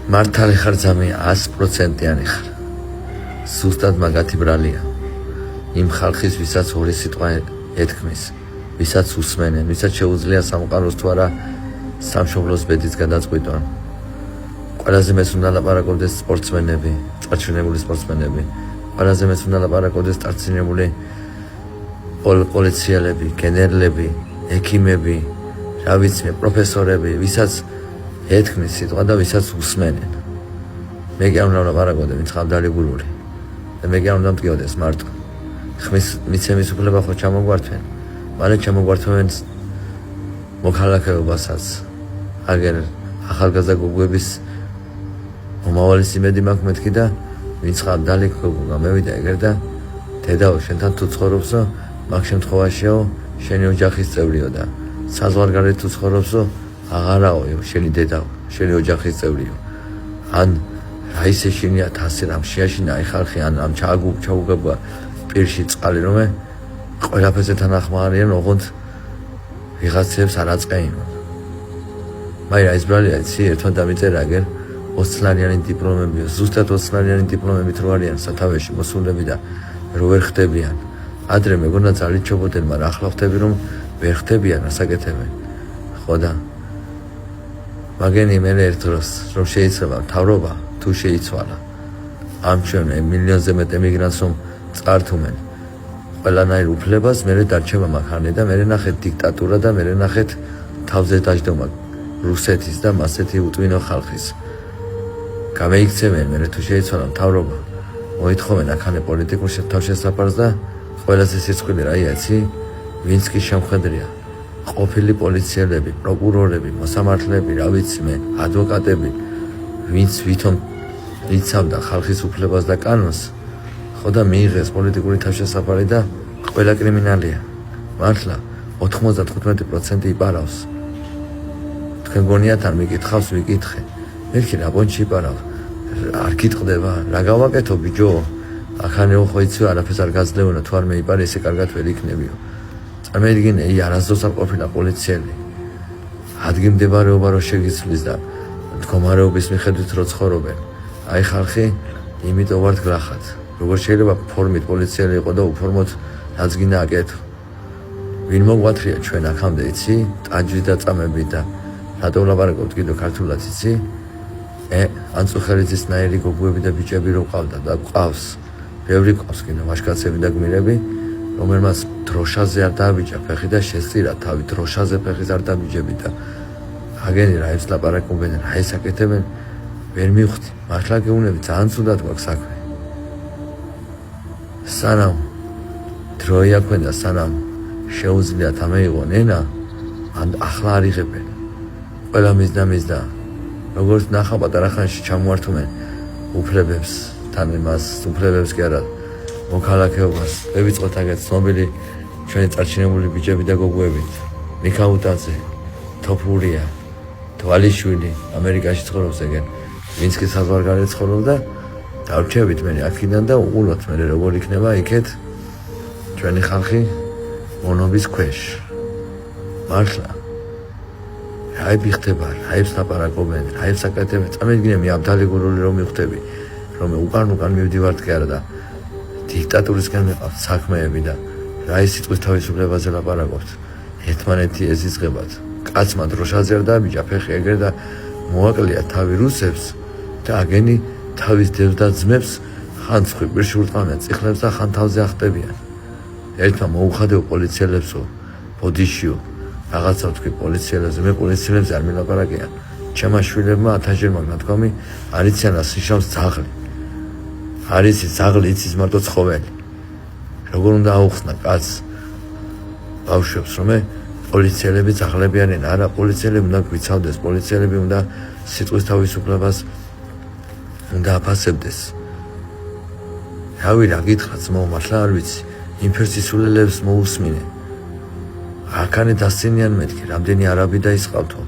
მართალი ხარ ძამი 100%-იანი ხარ. Ზუსტად მაგათი ბრალია. იმ ხალხის, ვისაც ორი სიტყვა ეთქმის, ვისაც უსმენენ, ვისაც შეუძლია სამყაროს თუ არა სამშობლოს ბედით გადაწყვიტონ. ყველაზე მეც უნდა ლაპარაკობდეს სპორტსმენები, წარჩინებული სპორტსმენები. ყველაზე მეც უნდა ლაპარაკობდეს წარჩინებული პოლიციელები, გენერლები, ექიმები, რა ვიცი მე, პროფესორები, ვისაც ეთქმის სიტყვა და ვისაც უსმენენ. მე კი არ უნდა ვლაპარაკოდე, ვინც ხავდარი გულური. და მე კი არ უნდა მტკიოდეს მარტო. ხმის მიცემის უფლება ხო ჩამოგვართვენ. მალე ჩამოგვართვენ მოქალაქეობასაც. აგერ ახალგაზრდა გოგოების მომავლის იმედი მაქვს მეთქი და ვინც ხავდალი გოგო გამევიდა ეგერ და დედაო შენთან თუ ცხოვრობსო, მაგ შემთხვევაშიო შენი ოჯახის წევრიო და საზღვარგარეთ თუ ცხოვრობსო, აღარაო შენი დედაო, შენი ოჯახის წევრიო. ან რა ისე შენია თასი რამ შეაშინა აი ხალხი ან ამ ჩაუგება პირში წყალი რომე ყველაფერზე თანახმარიან ოღონდ ვიღაცებს არ აწყეიმონ. მაგრამ ეს ბრალია იცი ერთმა დამიწერა აგერ 20 წლიანი დიპლომებიო, ზუსტად 20 წლიანი დიპლომებით რო არიან სათავეში მოსულები და რო ვერ ხდებიან. ადრე მეგონა ძალით ჩობოდნენ, მაგრამ ახლა ხდები რომ ვერ ხდებიან ასაკეთებენ. ხო და მაგენი მე ერთ დროს რომ შეიძლება მთავრობა თუ შეიცვალა ამ ჩვენ მილიონზე მეტ ემიგრანტს რომ წართუმენ ყველანაირ უფლებას მე დარჩება მაქანე და მე ნახეთ დიქტატურა და მე ნახეთ თავზე დაждდომა რუსეთის და მასეთი უტვინო ხალხის გამეიქცევენ მე თუ შეიცვალა მთავრობა მოითხოვენ აქანე პოლიტიკურ თავშესაფარს და ყველაზე სიცხვილე რა იცი ვინც კი შემხედრია ყოფილი პოლიციელები, პროკურორები, მოსამართლეები, რა ვიცი მე, ადვოკატები, ვინც ვითომ იცავდა ხალხის უფლებას და კანონს, ხო და მიიღეს პოლიტიკური თავშესაფარი და ყველა კრიმინალია. მართლა 95% იპარავს. თქვენ გონიათ არ მიკითხავს, ვიკითხე. მერქი რა პონჩი იპარავ? არ გიტყდება, რა გავაკეთო ბიჭო? ახანეო ხო იცი არაფერს არ გაძლევონა, თუ არ მეიპარე ესე კარგად ვერ იქნებიო. წარმოიდგინე, არასდროს არ ყოფილა პოლიციელი. ადგილმდებარეობა რო შეგიცვლის და მდგომარეობის მიხედვით რო ცხოვრობენ. აი ხალხი, იმიტომ ვართ გლახად. როგორ შეიძლება ფორმით პოლიციელი იყო და უფორმოდ რაც გინდა აკეთო. ვინ მოგვათრია ჩვენ აქამდე იცი? ტაჯვი და წამები და რატო ვლაპარაკობთ კიდევ ქართულად იცი? ანწუხელიძის ნაირი გოგოები და ბიჭები რო ყავდა და ყავს. ბევრი ყავს კიდევ ვაჟკაცები და გმირები. რომელმაც დროშაზე არ დააბიჯა ფეხი და შესწირა თავი დროშაზე ფეხის არ დააბიჯები და აგენი რა ეს ლაპარაკობენ რა ეს აკეთებენ ვერ მივხვდი მართლა გეუნები ძალიან ცუდად გვაქვს საქმე სანამ დროია ქვენ და სანამ შეუძლიათ ამეიღონ ენა ან ახლა არ იღებენ ყველა მიზდა როგორც ნახა პატარა ხანში ჩამოართვნენ უფლებებს თან იმას უფლებებს კი არა მოქალაქეობას ვეწყოთ აგეთ ცნობილი ჩვენი წარჩინებული ბიჭები და გოგოებით მიქაუტაძე თოფურია თვალიშვილი ამერიკაში ცხოვრობს ეგენ ვინც კი საზღვარგარეთ ცხოვრობდა დავრჩებით მე აქედან და უყუროთ მე როგორ იქნება იქეთ ჩვენი ხალხი მონობის ქვეშ მართლა რაები ხდება რაებს ლაპარაკობენ რაებს აკეთებენ წამედგინე მე აბდალი გურული რომ მივხვდები რომ უკან მივდივართ კი არა და დიქტატურისგან მეყავთ საქმეები და რა ის სიტყვის თავისუფლებაზე ლაპარაკობთ ერთმანეთი ეზიწყებათ კაცმა დროშაზე არ დააბიჯა ფეხი ეგრე და მოაკლია თავი რუსებს და აგენი თავის დევს და ძმებს ხან ცხვირში ურტყავენ წიხლებს და ხან თავზე ახტებიან ერთმა მოუხადეო პოლიციელებსო ბოდიშიო რაღაცა თქვი პოლიციელებზე მე პოლიციელებზე არ მილაპარაკიან ჩემმა შვილებმა 1000 ჯერ მაგ ნათქვამი არ იციან ასიშავს ძაღლი არის ძაღლი იცის მარტო ცხოველი როგორ უნდა აუხსნა კაცს ბავშვებს რომ პოლიციელები ძაღლები არიან არა პოლიციელები უნდა გვიცავდეს პოლიციელები უნდა სიტყვის თავისუფლებას უნდა აფასებდეს რავი რა გითხრათ მართლა არ ვიცი ინფერცისულელებს მოусმინე აქანე დასცინიან მეთქი რამდენი არაბი და ისყავთო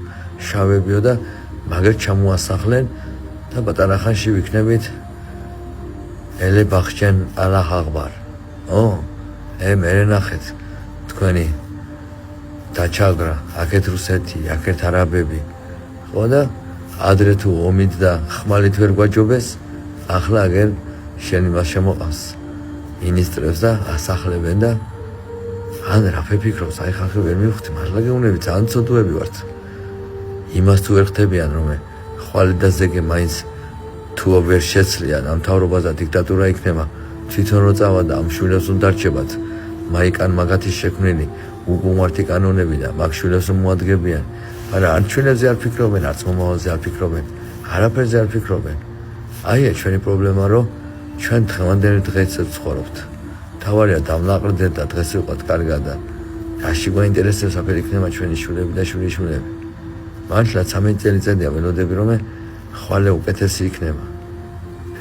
შავებიო და მაგერ ჩამოასახლენ და პატარა ხანში ვიქნებით ელე ბახჩენ ალაჰ აღბარ მე ნახეთ თქვენი დაჩაგრა აქეთ რუსეთი აქეთ არაბები ხო და ადრე თუ ომით და ხმალით ვერ გვაჯობეს, ახლა აგერ შენ იმას შემოყავს მინისტრებს და ასახლებენ და ან რა ფიქრობს, აი ხალხი ვერ მივხვდი, მართლა გეუბნები, ძალიან ცოდვები ვართ. იმას თუ ვერ ხდებიან, რომ ხვალე და ზეგე მაინც თუ ვერ შეცლიან ამ მთავრობას და დიქტატურა იქნება, თვითონ რო წავა და ამ შვილებს უნდა დარჩებათ, მაიკან მაგათი შექმნილი უკუმართი კანონები და მაგ შვილებს მოადგებიან. მაგრამ არ შვილებზე არ ფიქრობენ, არც მომავალზე არ ფიქრობენ, არაფერზე არ ფიქრობენ. აია ჩვენი პრობლემა, რომ ჩვენ დღევანდელი დღეც ვცხოვრობთ. თავარია დამნაყრდეთ და დღეს ვიყავთ კარგად და რაში გვაინტერესებს აფერ იქნება ჩვენი შვილები და შვილიშვილები. მართლა 13 წელიწადია ველოდები, რომ ხვალე უკეთესი იქნება.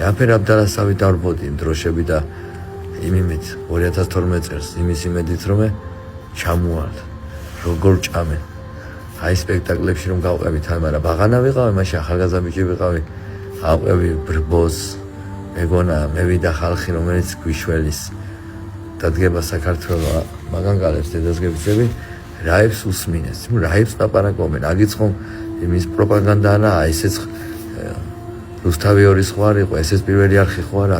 რაფერ აბდალასავი დავრბოდი იმ დროშები და იმით 2012 წელს იმის იმედით, რომ ჩამოვალ როგორ ჭამე. აი სპექტაკლებში რომ გავყევით, მაგრამ ბაღანა ვიყავი, მაშინ ახალგაზრდა ბიჭი ვიყავი, ავყევი ბრბოს, მეგონა მევიდა ხალხი, რომელიც გვიშველის დადგება საქართველოს მაგანგალებს დედას გებიცები, რაებს უსმინეს, რაებს ლაპარაკობენ, აგიწყო იმის პროპაგანდა არა, ესეც რუსთავი ორის ხوار იყო, ესეც პირველი არხი ხوار,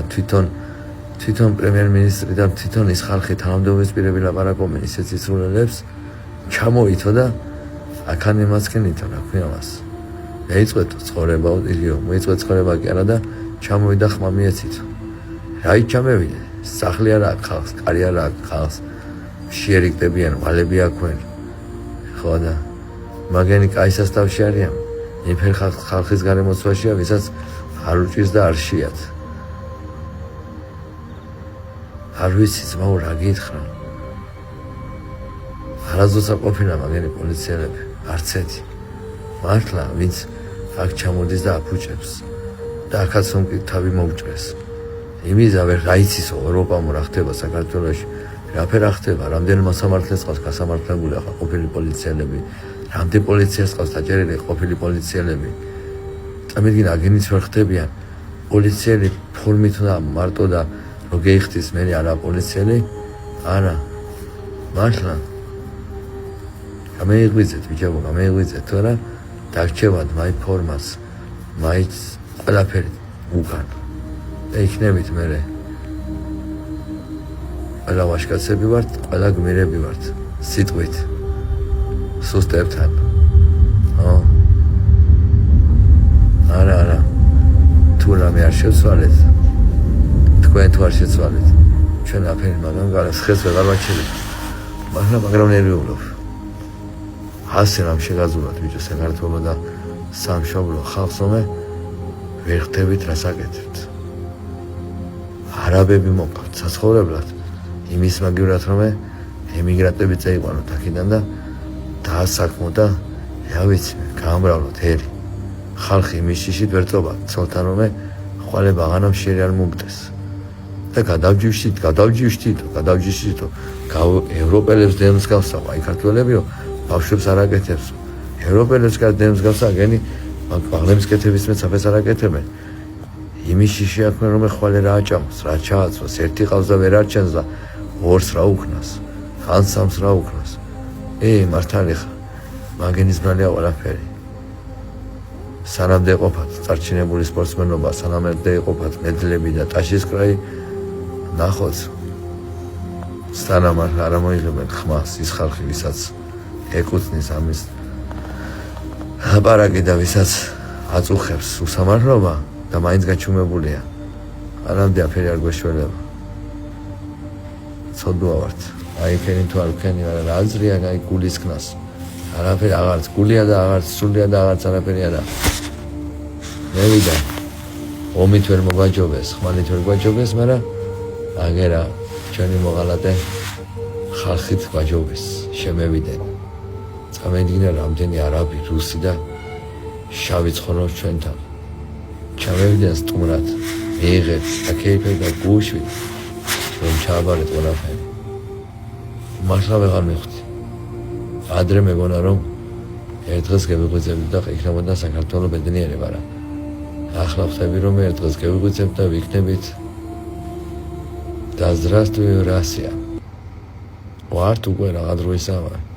თვითონ პრემიერ-მინისტრი და თვითონ ის ხალხი თანამდებობის პირები ლაპარაკობენ ისეთ სიცრუელებს, ჩამოითო და აქან იმასკენითო, რა ქვია მას. მეიწვეთო ცხოვრება, იგივე, მოიწვეთ ცხოვრება კი არა და ჩამოვიდა ხმა მიეცითო. რაით ჩამევიდე? სახლი არა აქვს ხალხს, კარი არა აქვს ხალხს, შეერიგდებიან, ვალები აქვენ. ხო და მაგენი კაი სასტავში არიან. იმფერ ხალხის გარემოცვაშია, ვისაც არ უჭირს და არ შეათ. არ ვიცი, ძმაო, რა გითხრა. არასდროს არ ყოფილა მაგენი პოლიციელები, არც ერთი. მართლა, ვინც აქ ჩამოდის და აფუჭებს და აქაც რომ თავი მოუჭრეს. იმისა ვერ გაიცისო ევროპამ რა ხდება საქართველოში, რაფერ ხდება, რამდენი მოსამართლეს ყავს გასამართლებული ახლა ყოფილი პოლიციელები, რამდენი პოლიციას ყავს დაჭერილი ყოფილი პოლიციელები. წამიდგინე აგენიც ვერ ხდებიან. პოლიციელი ფორმით და მარტო და რო გეიხდის მე არა პოლიციელი, არა. მართლა გამეიღვიძეთ ბიჭებო, გამეიღვიძეთ, თორე დარჩევად მაი ფორმას, მაი ყველაფერი უკან. და იქნებით მე ყველა ვაჟკაცები ვართ, ყველა გმირები ვართ, სიტყვით, სუსტებთან. არა, თუ რამე არ შევცვალეთ, თქვენ თუ არ შეცვალეთ, ჩვენ აფერი მაგანგალებს ხეს ვეღარ ვაჩერებთ, მაგრამ ნერვიულობ. ასე რამ შეგაძულოთ ბიჭო საქართველოს და სამშობლო ხალხს, რომ ვერ ხდებით რას აკეთებთ. არაბები მოკავთ საცხოვრებლად, იმის მაგივრად, რომ ემიგრანტები წაიყვანოთ აქედან და დაასაქმო და რა ვიცი, გაამრავლოთ ერი. ხალხი იმის შიშით ვერ წობა, ცოლთან რომ ხვალე ბაღანამ შერი არ მომკდეს. და გადავჯიშდით, ევროპელებს დემს გავსავ, აი ქართველებიო, ბავშვებს არ აკეთებს. ევროპელებს დემს გავსავ, აგენი ბაღლების კეთების მეცაფეს არ აკეთებენ. იმის შიში აქვენ, რომ ხვალე რა აჭამოს, რა ჩააცვას, ერთი ყავს და ვერ არჩენს და ორს რა უქნას, ან სამს რა უქნას. მართალი ხარ, მაგენის ბრალია ყველაფერი. სანამდე ყოფათ წარჩინებული სპორტსმენობა, სანამდე ყოფათ მედლები და ტაშისკრაი, ნახოთ, სტანამ არ მოიღებენ ხმას ის ხალხი, ვისაც ეკუთვნის ამის ლაპარაკი და ვისაც აწუხებს უსამართლობა და მაინც გაჩუმებულია. არამდე აფერი არ გვეშველება. ცოდვა ვართ. აი ქენი თუ არ ვქენი, არა რა აზრია, აი გულისკნას. არაფერი აღარც გულია და აღარც სულია და აღარც არაფერი არა. მევიდა. ომით ვერ მოგვაჯობეს, ხმალით ვერ გვაჯობეს, მაგრამ აგერა ჩვენი მოღალატე ხალხით გვაჯობეს, შემევიდნენ. წამედგინა რამდენი არაბი, რუსი და შავი ცხოვრობს ჩვენთან. ჩამევიდნენ სტუმრად, მიიღეთ აკეიფე და გუშვით, რომ ჩააბარეთ ყველაფერი. მართლა ვეღარ მივხვდი. ადრე მეგონა რომ ერთ დღეს გევიღვიძებთ და იქნებოდა საქართველოს ბედნიერება რა. ახლა ხვდები რომ ერთ დღეს გევიღვიძებთ და ვიქნებით და здравствуй Россия. ვართ უკვე რაღაც დროისაა.